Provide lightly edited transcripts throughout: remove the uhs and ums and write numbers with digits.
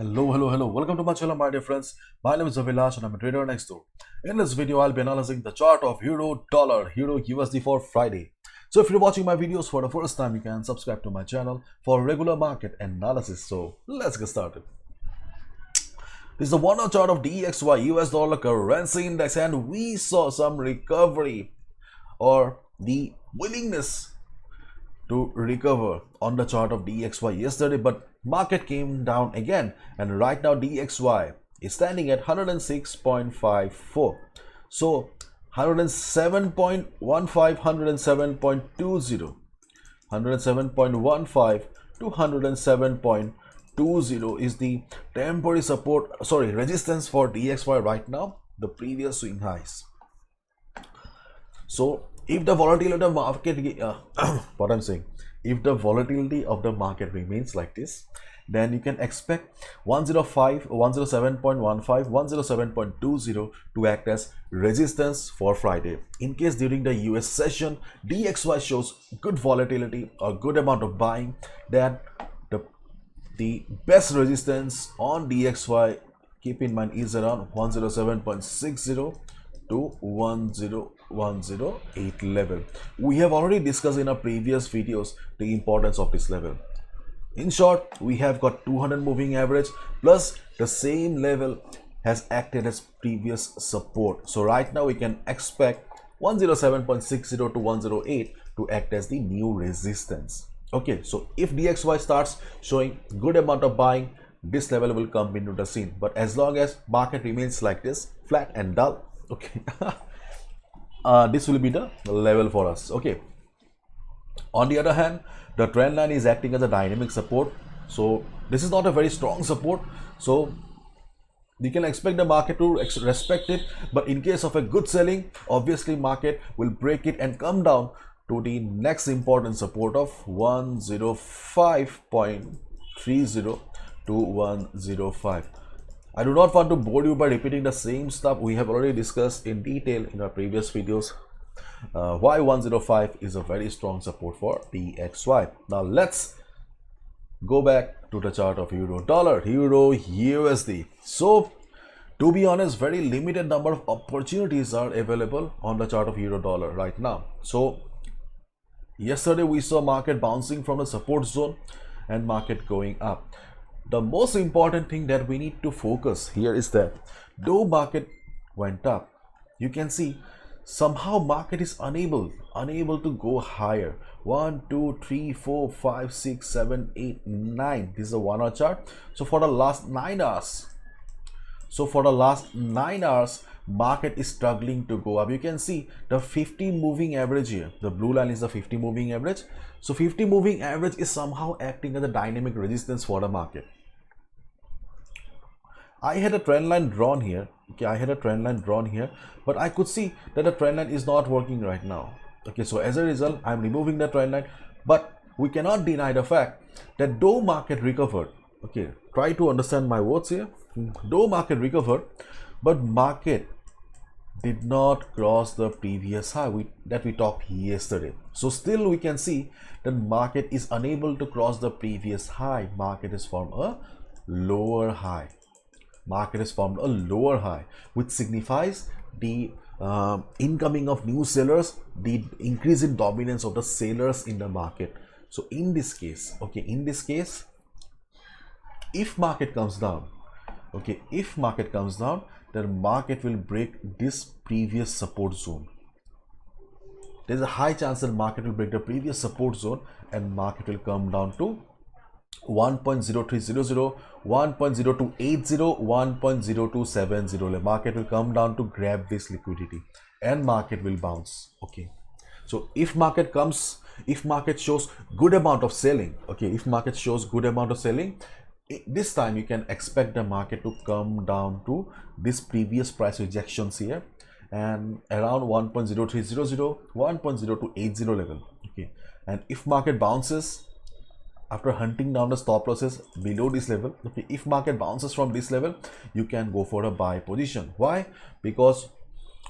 Hello. Welcome to my channel, my dear friends. My name is Avilash and I'm a trader next door. In this video, I'll be analyzing the chart of Euro Dollar, Euro USD for Friday. So if you're watching my videos for the first time, you can subscribe to my channel for regular market analysis. So let's get started. This is the 1 hour chart of DXY US dollar currency index, and we saw some recovery or the willingness to recover on the chart of DXY yesterday, but market came down again, and right now DXY is standing at 106.54. So 107.15, 107.20, 107.15 to 107.20 is the temporary resistance for DXY right now, the previous swing highs. So if the volatility of the market, if the volatility of the market remains like this, then you can expect 105, 107.15, 107.20 to act as resistance for Friday. In case during the US session, DXY shows good volatility or good amount of buying, then the best resistance on DXY, keep in mind, is around 107.60 to 10108 level. We have already discussed in our previous videos the importance of this level. In short, we have got 200 moving average plus the same level has acted as previous support. So right now we can expect 107.60 to 108 to act as the new resistance. Okay, so if DXY starts showing good amount of buying, this level will come into the scene. But as long as market remains like this, flat and dull, okay, this will be the level for us. Okay, on the other hand, the trend line is acting as a dynamic support, so this is not a very strong support, so we can expect the market to respect it. But in case of a good selling, obviously market will break it and come down to the next important support of 105.30 to 105. I do not want to bore you by repeating the same stuff we have already discussed in detail in our previous videos. Why 105 is a very strong support for DXY. Now let's go back to the chart of Euro Dollar, Euro USD. So to be honest, very limited number of opportunities are available on the chart of Euro Dollar right now. So yesterday we saw market bouncing from the support zone and market going up. The most important thing that we need to focus here is that though market went up, you can see somehow market is unable to go higher. 1 2 3 4 5 6 7 8 9. This is a 1 hour chart. So for the last 9 hours, market is struggling to go up. You can see the 50 moving average here. The blue line is the 50 moving average. So 50 moving average is somehow acting as a dynamic resistance for the market. I had a trend line drawn here. Okay, but I could see that the trend line is not working right now. Okay, so as a result, I'm removing the trend line. But we cannot deny the fact that though market recovered, okay, try to understand my words here. Though market recovered, but market did not cross the previous high that we talked yesterday. So still we can see that market is unable to cross the previous high. Market is formed a lower high. Which signifies the incoming of new sellers, the increase in dominance of the sellers in the market. So in this case, if market comes down, then market will break this previous support zone. There's a high chance that market will break the previous support zone and market will come down to 1.0300, 1.0280, 1.0270. Market will come down to grab this liquidity and market will bounce. Okay, so if market shows good amount of selling, this time you can expect the market to come down to this previous price rejections here and around 1.0300, 1.0280 level. Okay, and if market bounces after hunting down the stop losses below this level, okay, if market bounces from this level, you can go for a buy position. Why? Because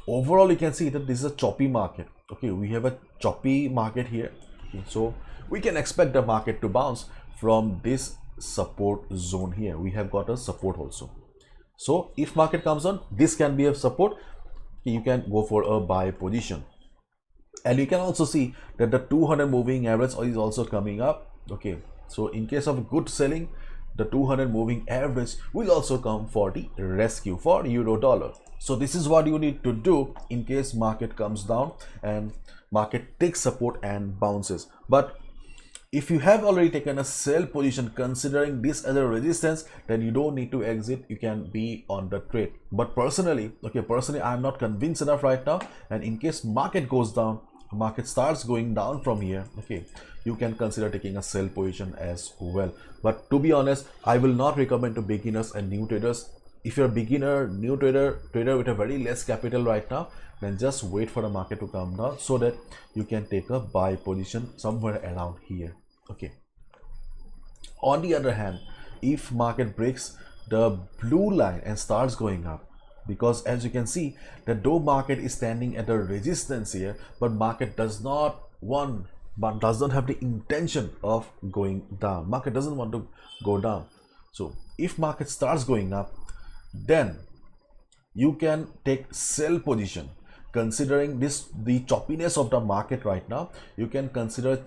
overall you can see that this is a choppy market. Okay, we have a choppy market here. Okay, so we can expect the market to bounce from this support zone here. We have got a support also. So if market comes on, this can be a support. You can go for a buy position. And you can also see that the 200 moving average is also coming up. Okay, so in case of good selling, the 200 moving average will also come for the rescue for euro dollar. So this is what you need to do in case market comes down and market takes support and bounces. But if you have already taken a sell position considering this as a resistance, then you don't need to exit. You can be on the trade. But personally, I'm not convinced enough right now. And in case market goes down, market starts going down from here, okay, you can consider taking a sell position as well. But to be honest, I will not recommend to beginners and new traders. If you're a beginner, new trader with a very less capital right now, then just wait for the market to come down so that you can take a buy position somewhere around here. Okay. On the other hand, if market breaks the blue line and starts going up, because as you can see that though market is standing at a resistance here, but market does not have the intention of going down. Market doesn't want to go down. So if market starts going up, then you can take sell position. Considering the choppiness of the market right now, you can consider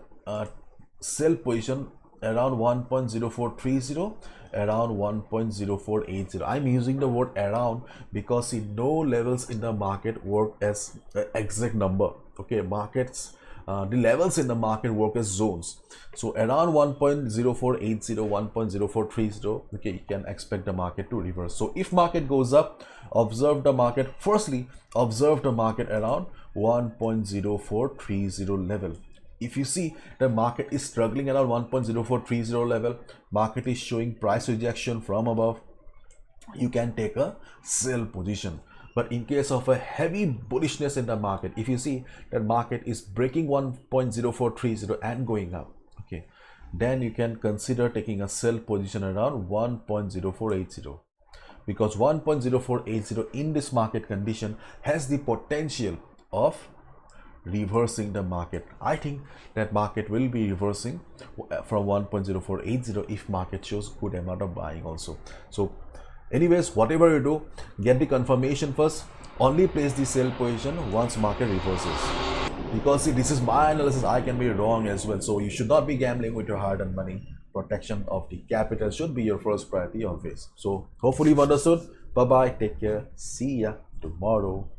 sell position around 1.0430, around 1.0480. I'm using the word around because see, no levels in the market work as an exact number. Okay, markets the levels in the market work as zones. So around 1.0480, 1.0430, okay, you can expect the market to reverse. So if market goes up, observe the market. Firstly, observe the market around 1.0430 level. If you see the market is struggling around 1.0430 level, market is showing price rejection from above, you can take a sell position. But in case of a heavy bullishness in the market, if you see that market is breaking 1.0430 and going up, okay, then you can consider taking a sell position around 1.0480, because 1.0480 in this market condition has the potential of reversing the market. I think that market will be reversing from 1.0480 if market shows good amount of buying also. So anyways, whatever you do, get the confirmation first. Only place the sell position once market reverses, because see, this is my analysis. I can be wrong as well. So you should not be gambling with your hard-earned money. Protection of the capital should be your first priority always. So hopefully you've understood. Bye bye, take care, see ya tomorrow.